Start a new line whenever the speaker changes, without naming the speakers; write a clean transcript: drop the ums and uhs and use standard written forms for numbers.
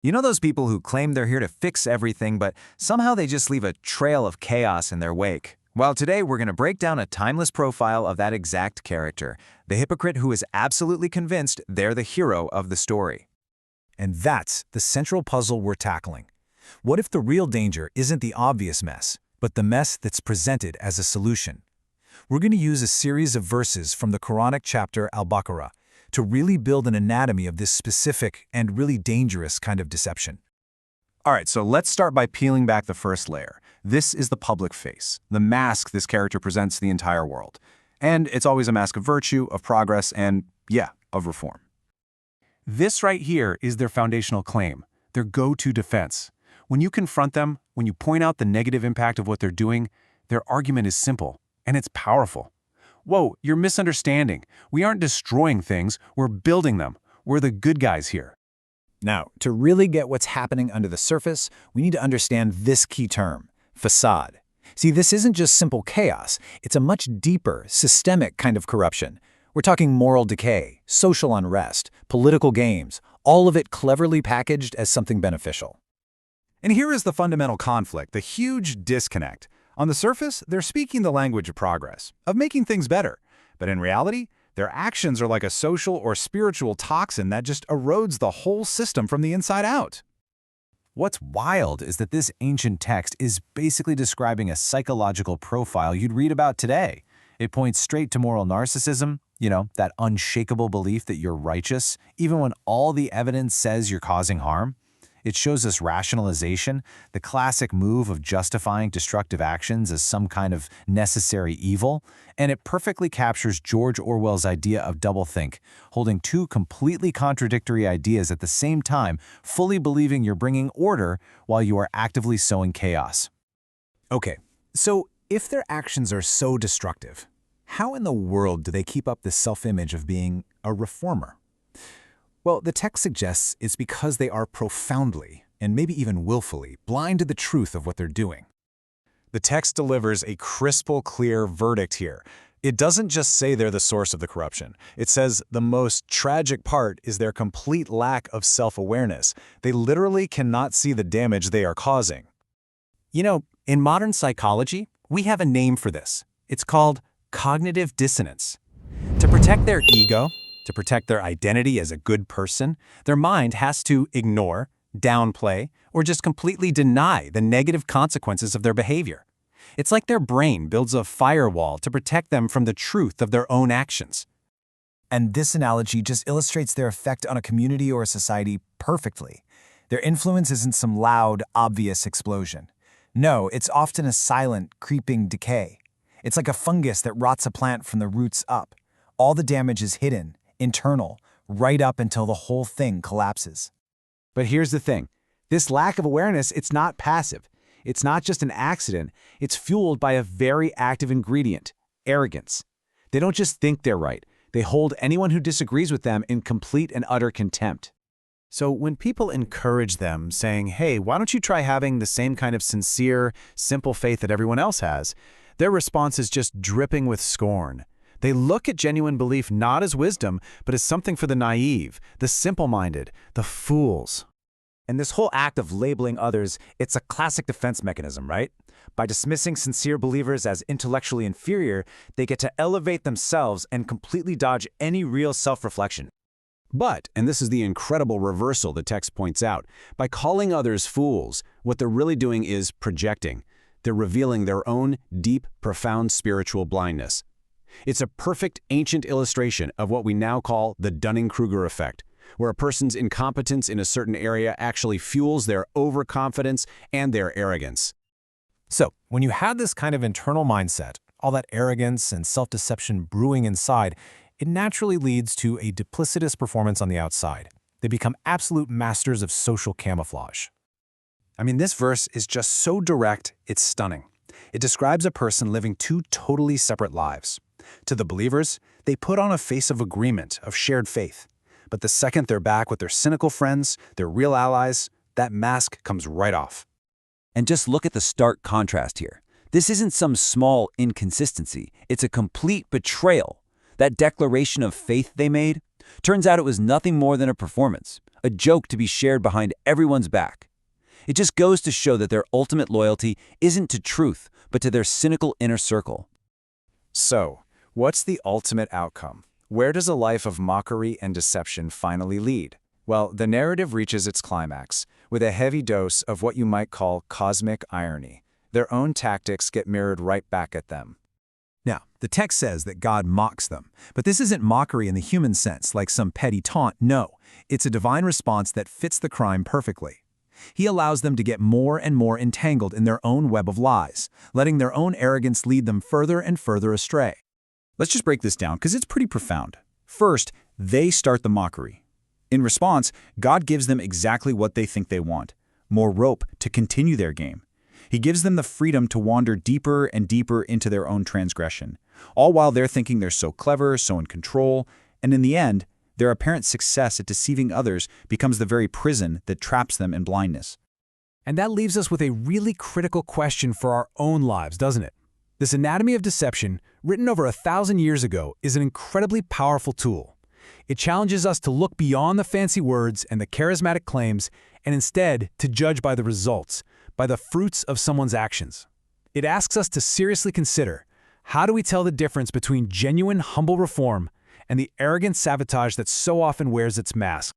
You know those people who claim they're here to fix everything, but somehow they just leave a trail of chaos in their wake? Well, today we're going to break down a timeless profile of that exact character, the hypocrite who is absolutely convinced they're the hero of the story.
And that's the central puzzle we're tackling. What if the real danger isn't the obvious mess, but the mess that's presented as a solution? We're going to use a series of verses from the Qur'anic chapter Al-Baqarah to really build an anatomy of this specific and really dangerous kind of deception.
All right, so let's start by peeling back the first layer. This is the public face, the mask this character presents to the entire world. And it's always a mask of virtue, of progress, and, yeah, of reform. This right here is their foundational claim, their go-to defense. When you confront them, when you point out the negative impact of what they're doing, their argument is simple, and it's powerful. Whoa, you're misunderstanding. We aren't destroying things, we're building them. We're the good guys here.
Now, to really get what's happening under the surface, we need to understand this key term, facade. See, this isn't just simple chaos. It's a much deeper, systemic kind of corruption. We're talking moral decay, social unrest, political games, all of it cleverly packaged as something beneficial.
And here is the fundamental conflict, the huge disconnect. On the surface, they're speaking the language of progress, of making things better. But in reality, their actions are like a social or spiritual toxin that just erodes the whole system from the inside out.
What's wild is that this ancient text is basically describing a psychological profile you'd read about today. It points straight to moral narcissism, that unshakable belief that you're righteous, even when all the evidence says you're causing harm. It shows us rationalization, the classic move of justifying destructive actions as some kind of necessary evil, and it perfectly captures George Orwell's idea of doublethink, holding two completely contradictory ideas at the same time, fully believing you're bringing order while you are actively sowing chaos.
Okay, so if their actions are so destructive, how in the world do they keep up this self-image of being a reformer? Well, the text suggests it's because they are profoundly, and maybe even willfully, blind to the truth of what they're doing.
The text delivers a crystal clear verdict here. It doesn't just say they're the source of the corruption. It says the most tragic part is their complete lack of self-awareness. They literally cannot see the damage they are causing.
In modern psychology, we have a name for this. It's called cognitive dissonance. To protect their ego, to protect their identity as a good person, their mind has to ignore, downplay, or just completely deny the negative consequences of their behavior. It's like their brain builds a firewall to protect them from the truth of their own actions. And this analogy just illustrates their effect on a community or a society perfectly. Their influence isn't some loud, obvious explosion. No, it's often a silent, creeping decay. It's like a fungus that rots a plant from the roots up. All the damage is hidden, internal, right up until the whole thing collapses.
But here's the thing. This lack of awareness, it's not passive. It's not just an accident. It's fueled by a very active ingredient, arrogance. They don't just think they're right. They hold anyone who disagrees with them in complete and utter contempt. So when people encourage them, saying, hey, why don't you try having the same kind of sincere, simple faith that everyone else has, their response is just dripping with scorn. They look at genuine belief not as wisdom, but as something for the naive, the simple-minded, the fools.
And this whole act of labeling others, it's a classic defense mechanism, right? By dismissing sincere believers as intellectually inferior, they get to elevate themselves and completely dodge any real self-reflection.
But, and this is the incredible reversal the text points out, by calling others fools, what they're really doing is projecting. They're revealing their own deep, profound spiritual blindness. It's a perfect ancient illustration of what we now call the Dunning-Kruger effect, where a person's incompetence in a certain area actually fuels their overconfidence and their arrogance.
So, when you have this kind of internal mindset, all that arrogance and self-deception brewing inside, it naturally leads to a duplicitous performance on the outside. They become absolute masters of social camouflage.
This verse is just so direct, it's stunning. It describes a person living two totally separate lives. To the believers, they put on a face of agreement, of shared faith. But the second they're back with their cynical friends, their real allies, that mask comes right off.
And just look at the stark contrast here. This isn't some small inconsistency. It's a complete betrayal. That declaration of faith they made, turns out it was nothing more than a performance,
a joke to be shared behind everyone's back. It just goes to show that their ultimate loyalty isn't to truth, but to their cynical inner circle.
So, what's the ultimate outcome? Where does a life of mockery and deception finally lead? Well, the narrative reaches its climax, with a heavy dose of what you might call cosmic irony. Their own tactics get mirrored right back at them.
Now, the text says that God mocks them, but this isn't mockery in the human sense, like some petty taunt. No, it's a divine response that fits the crime perfectly. He allows them to get more and more entangled in their own web of lies, letting their own arrogance lead them further and further astray.
Let's just break this down, because it's pretty profound. First, they start the mockery. In response, God gives them exactly what they think they want: more rope to continue their game. He gives them the freedom to wander deeper and deeper into their own transgression, all while they're thinking they're so clever, so in control, and in the end, their apparent success at deceiving others becomes the very prison that traps them in blindness.
And that leaves us with a really critical question for our own lives, doesn't it? This anatomy of deception, written over 1,000 years ago, is an incredibly powerful tool. It challenges us to look beyond the fancy words and the charismatic claims, and instead to judge by the results, by the fruits of someone's actions. It asks us to seriously consider, how do we tell the difference between genuine, humble reform and the arrogant sabotage that so often wears its mask?